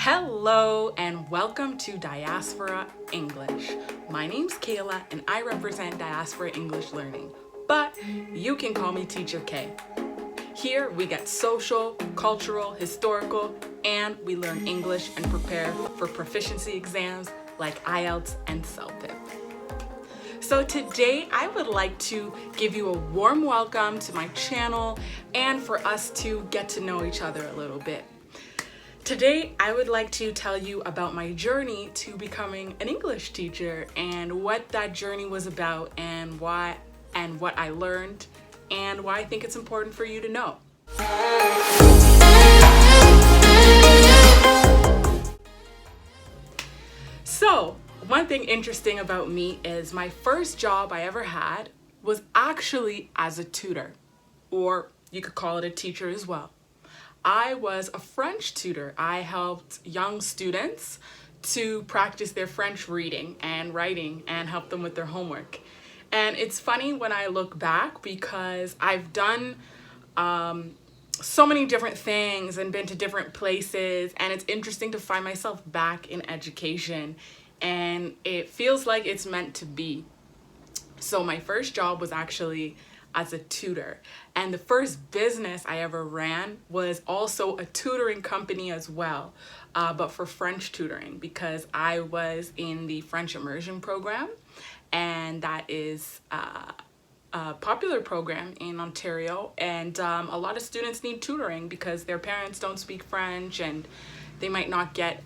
Hello and welcome to Diaspora English. My name's Kayla and I represent Diaspora English Learning, but you can call me Teacher K. Here we get social, cultural, historical, and we learn English and prepare for proficiency exams like IELTS and CELTIP. So today I would like to give you a warm welcome to my channel and for us to get to know each other a little bit. Today, I would like to tell you about my journey to becoming an English teacher and what that journey was about and why and what I learned and why I think it's important for you to know. So, one thing interesting about me is my first job I ever had was actually as a tutor, or you could call it a teacher as well. I was a French tutor. I helped young students to practice their French reading and writing and help them with their homework. And it's funny when I look back because I've done so many different things and been to different places, and it's interesting to find myself back in education, and it feels like it's meant to be. So my first job was actually as a tutor, and the first business I ever ran was also a tutoring company as well, but for French tutoring, because I was in the French immersion program, and that is a popular program in Ontario, and a lot of students need tutoring because their parents don't speak French and they might not get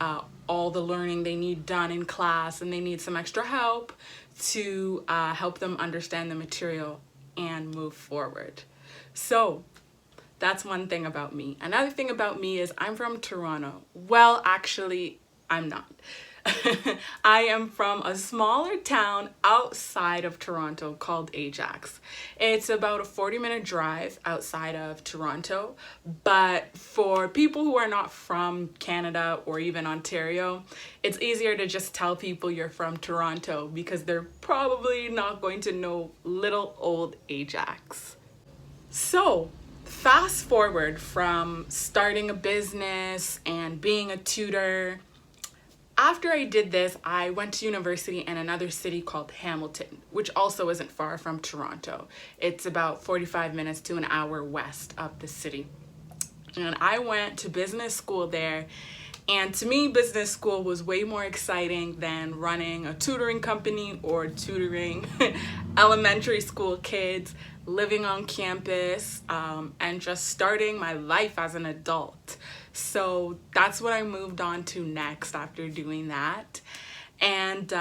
all the learning they need done in class, and they need some extra help to help them understand the material and move forward. So that's one thing about me. Another thing about me is I'm from Toronto. Well, actually, I'm not. I am from a smaller town outside of Toronto called Ajax. It's about a 40-minute drive outside of Toronto, but for people who are not from Canada or even Ontario, it's easier to just tell people you're from Toronto because they're probably not going to know little old Ajax. So, fast forward from starting a business and being a tutor. After I did this, I went to university in another city called Hamilton, which also isn't far from Toronto. It's about 45 minutes to an hour west of the city. And I went to business school there. And to me, business school was way more exciting than running a tutoring company or tutoring elementary school kids, living on campus, and just starting my life as an adult. So that's what I moved on to next after doing that. And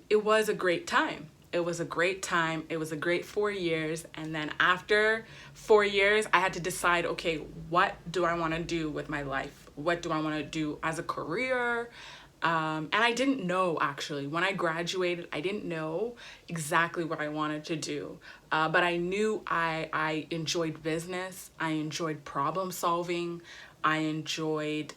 it was a great time. It was a great time. It was a great 4 years. And then after 4 years, I had to decide, okay, what do I want to do with my life? What do I want to do as a career? And I didn't know, actually. When I graduated, I didn't know exactly what I wanted to do. But I knew I enjoyed business. I enjoyed problem solving. I enjoyed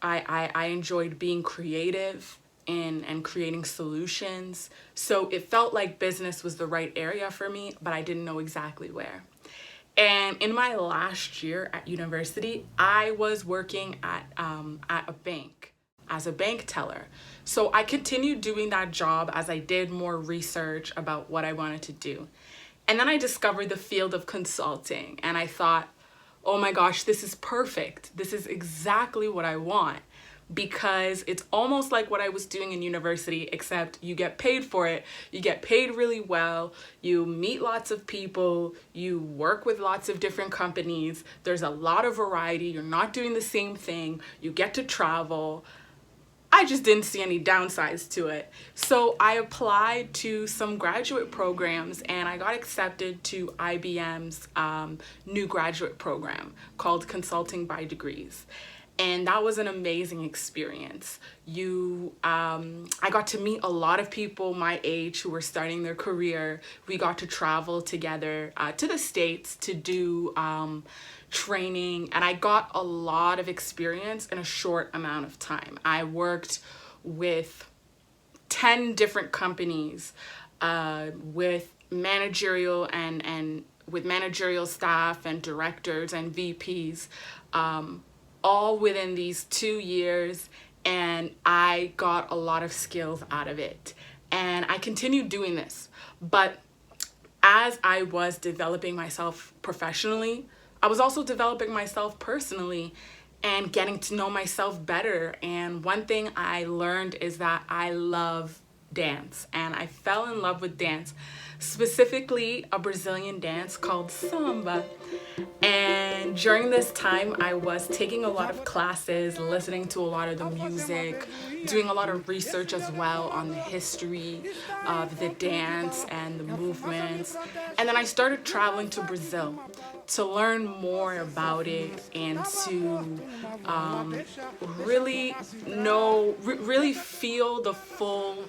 I enjoyed being creative and creating solutions. So it felt like business was the right area for me, but I didn't know exactly where. And in my last year at university, I was working at a bank as a bank teller. So I continued doing that job as I did more research about what I wanted to do. And then I discovered the field of consulting, and I thought, oh my gosh, this is perfect. This is exactly what I want, because it's almost like what I was doing in university, except you get paid for it. You get paid really well. You meet lots of people. You work with lots of different companies. There's a lot of variety. You're not doing the same thing. You get to travel. I just didn't see any downsides to it. So I applied to some graduate programs, and I got accepted to IBM's new graduate program called Consulting by Degrees. And that was an amazing experience. I got to meet a lot of people my age who were starting their career. We got to travel together to the States to do training, and I got a lot of experience in a short amount of time. I worked with 10 different companies with managerial and with managerial staff and directors and VPs all within these 2 years, and I got a lot of skills out of it. And I continued doing this. But as I was developing myself professionally, I was also developing myself personally and getting to know myself better. And one thing I learned is that I love dance, and I fell in love with dance, specifically a Brazilian dance called Samba. And during this time, I was taking a lot of classes, listening to a lot of the music, doing a lot of research as well on the history of the dance and the movements. And then I started traveling to Brazil to learn more about it and to really really feel the full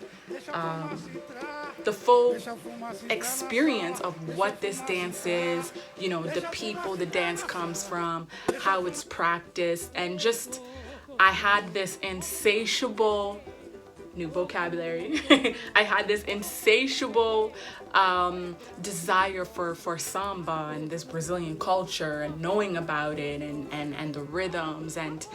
experience of what this dance is, you know, the people the dance comes from, how it's practiced, and just I had this insatiable new vocabulary. I had this insatiable desire for samba and this Brazilian culture and knowing about it and the rhythms. And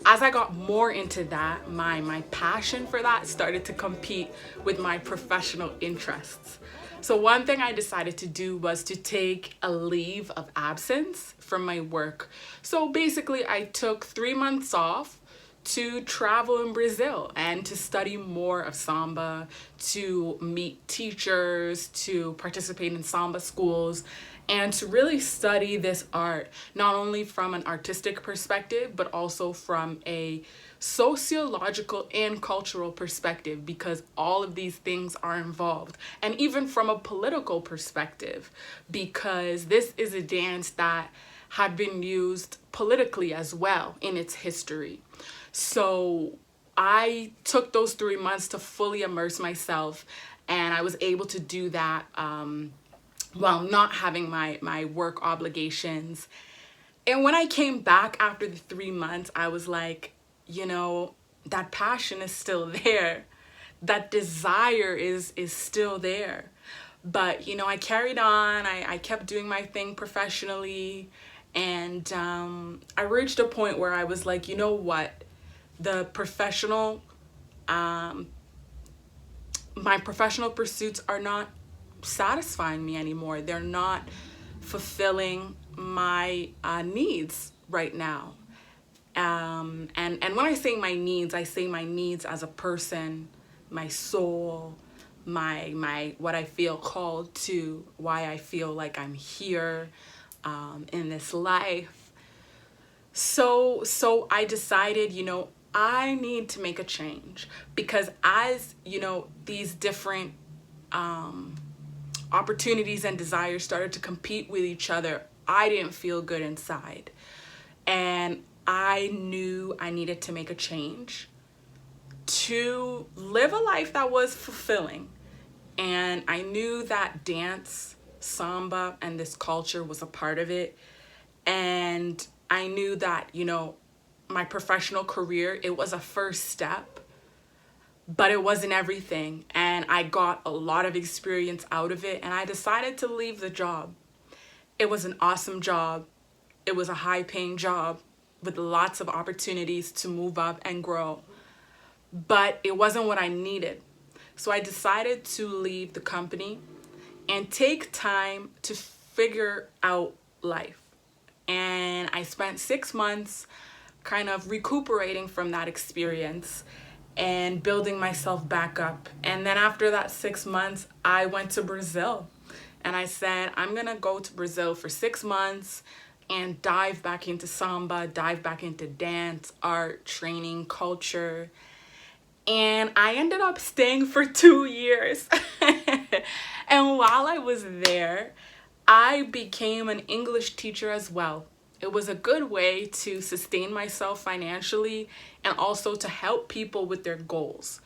as I got more into that, my passion for that started to compete with my professional interests. So one thing I decided to do was to take a leave of absence from my work. So basically I took 3 months off to travel in Brazil and to study more of samba, to meet teachers, to participate in samba schools, and to really study this art, not only from an artistic perspective, but also from a sociological and cultural perspective, because all of these things are involved, and even from a political perspective, because this is a dance that had been used politically as well in its history. So I took those 3 months to fully immerse myself, and I was able to do that while not having my work obligations. And when I came back after the 3 months, I was like, you know, that passion is still there. That desire is still there. But, you know, I carried on. I kept doing my thing professionally. And I reached a point where I was like, you know what? The professional, my professional pursuits are not satisfying me anymore. They're not fulfilling my needs right now. And when I say my needs as a person, my soul, my what I feel called to, why I feel like I'm here in this life. So I decided, you know, I need to make a change, because as, you know, these different opportunities and desires started to compete with each other, I didn't feel good inside. And I knew I needed to make a change to live a life that was fulfilling. And I knew that dance, samba, and this culture was a part of it. And I knew that, you know, my professional career, it was a first step, but it wasn't everything. And I got a lot of experience out of it, and I decided to leave the job. It was an awesome job. It was a high-paying job with lots of opportunities to move up and grow, but it wasn't what I needed. So I decided to leave the company and take time to figure out life. And I spent 6 months kind of recuperating from that experience and building myself back up. And then after that 6 months, I went to Brazil. And I said, I'm gonna go to Brazil for 6 months and dive back into samba, dive back into dance, art, training, culture. And I ended up staying for 2 years. And while I was there, I became an English teacher as well. It was a good way to sustain myself financially and also to help people with their goals.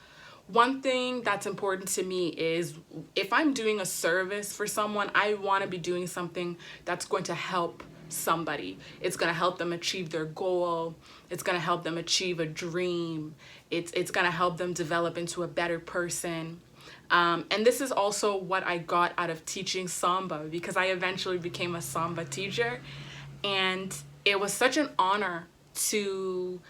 One thing that's important to me is if I'm doing a service for someone, I want to be doing something that's going to help somebody. It's going to help them achieve their goal. It's going to help them achieve a dream. It's going to help them develop into a better person. And this is also what I got out of teaching samba, because I eventually became a samba teacher. And it was such an honor to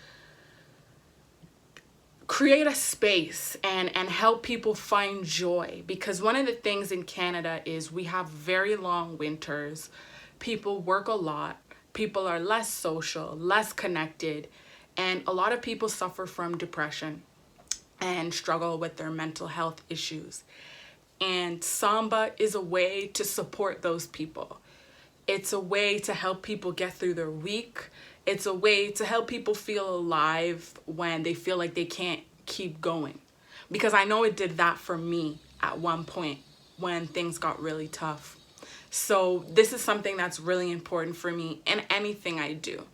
create a space and help people find joy, because one of the things in Canada is we have very long winters. People work a lot, people are less social, less connected, and a lot of people suffer from depression and struggle with their mental health issues. And Samba is a way to support those people. It's a way to help people get through their week. It's a way to help people feel alive when they feel like they can't keep going. Because I know it did that for me at one point when things got really tough. So this is something that's really important for me in anything I do.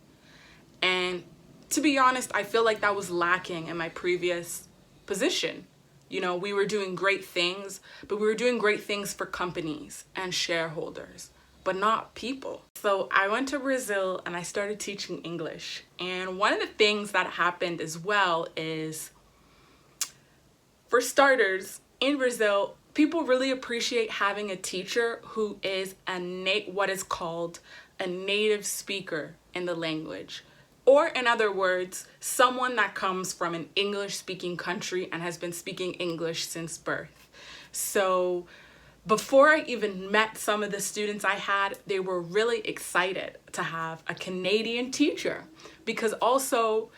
And to be honest, I feel like that was lacking in my previous position. You know, we were doing great things, but we were doing great things for companies and shareholders, but not people. So I went to Brazil and I started teaching English. And one of the things that happened as well is, for starters, in Brazil, people really appreciate having a teacher who is what is called a native speaker in the language. Or in other words, someone that comes from an English-speaking country and has been speaking English since birth. So before I even met some of the students I had, they were really excited to have a Canadian teacher, because also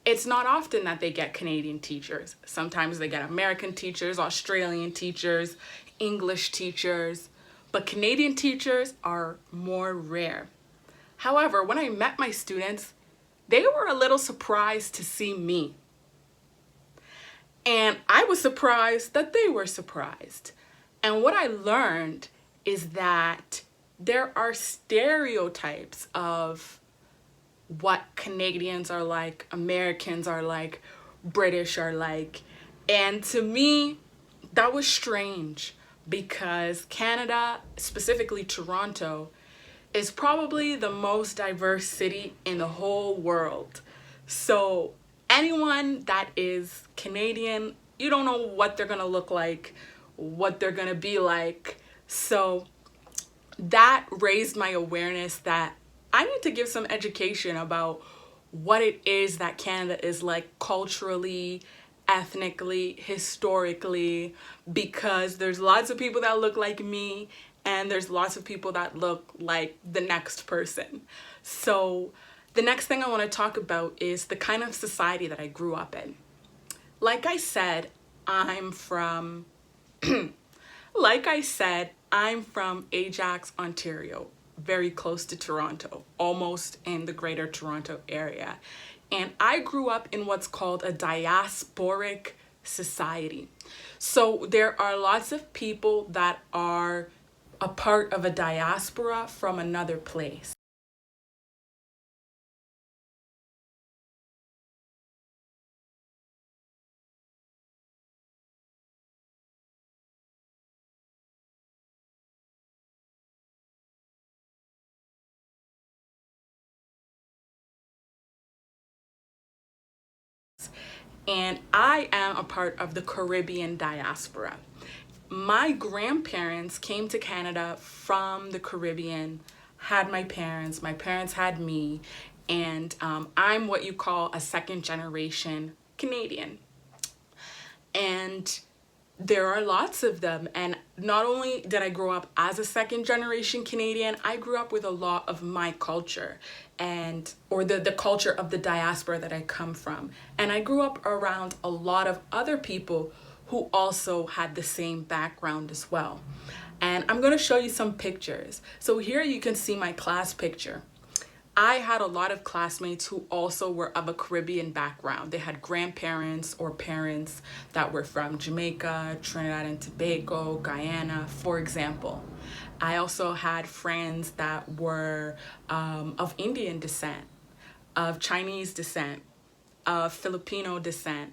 it's not often that they get Canadian teachers. Sometimes they get American teachers, Australian teachers, English teachers, but Canadian teachers are more rare. However, when I met my students, they were a little surprised to see me. And I was surprised that they were surprised. And what I learned is that there are stereotypes of what Canadians are like, Americans are like, British are like. And to me, that was strange, because Canada, specifically Toronto, is probably the most diverse city in the whole world. So anyone that is Canadian, you don't know what they're gonna look like, what they're gonna be like. So that raised my awareness that I need to give some education about what it is that Canada is like culturally, ethnically, historically, because there's lots of people that look like me and there's lots of people that look like the next person. So the next thing I want to talk about is the kind of society that I grew up in. Like I said, I'm from Ajax, Ontario, very close to Toronto, almost in the greater Toronto area. And I grew up in what's called a diasporic society. So there are lots of people that are a part of a diaspora from another place. And I am a part of the Caribbean diaspora. My grandparents came to Canada from the Caribbean, had my parents had me, and I'm what you call a second generation Canadian. And there are lots of them. And not only did I grow up as a second generation Canadian, I grew up with a lot of my culture or the culture of the diaspora that I come from. And I grew up around a lot of other people who also had the same background as well. And I'm going to show you some pictures. So here you can see my class picture. I had a lot of classmates who also were of a Caribbean background. They had grandparents or parents that were from Jamaica, Trinidad and Tobago, Guyana, for example. I also had friends that were of Indian descent, of Chinese descent, of Filipino descent,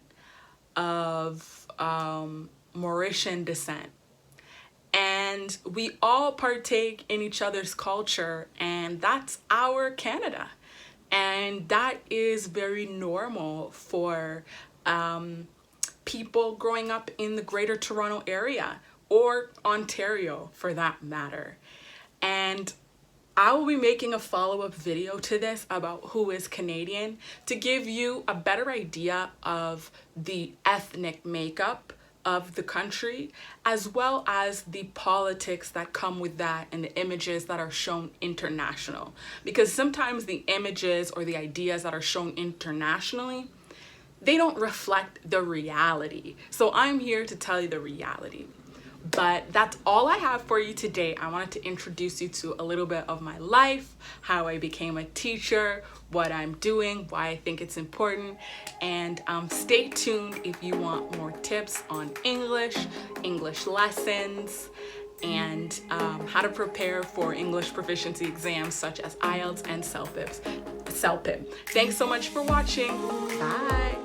of Mauritian descent. And we all partake in each other's culture, and that's our Canada. And that is very normal for people growing up in the greater Toronto area or Ontario for that matter. And I will be making a follow-up video to this about who is Canadian to give you a better idea of the ethnic makeup of the country, as well as the politics that come with that and the images that are shown international. Because sometimes the images or the ideas that are shown internationally, they don't reflect the reality. So I'm here to tell you the reality. But that's all I have for you today. I wanted to introduce you to a little bit of my life, how I became a teacher, what I'm doing, why I think it's important. And stay tuned if you want more tips on English, English lessons, and how to prepare for English proficiency exams such as IELTS and CELPIP. Thanks so much for watching. Bye.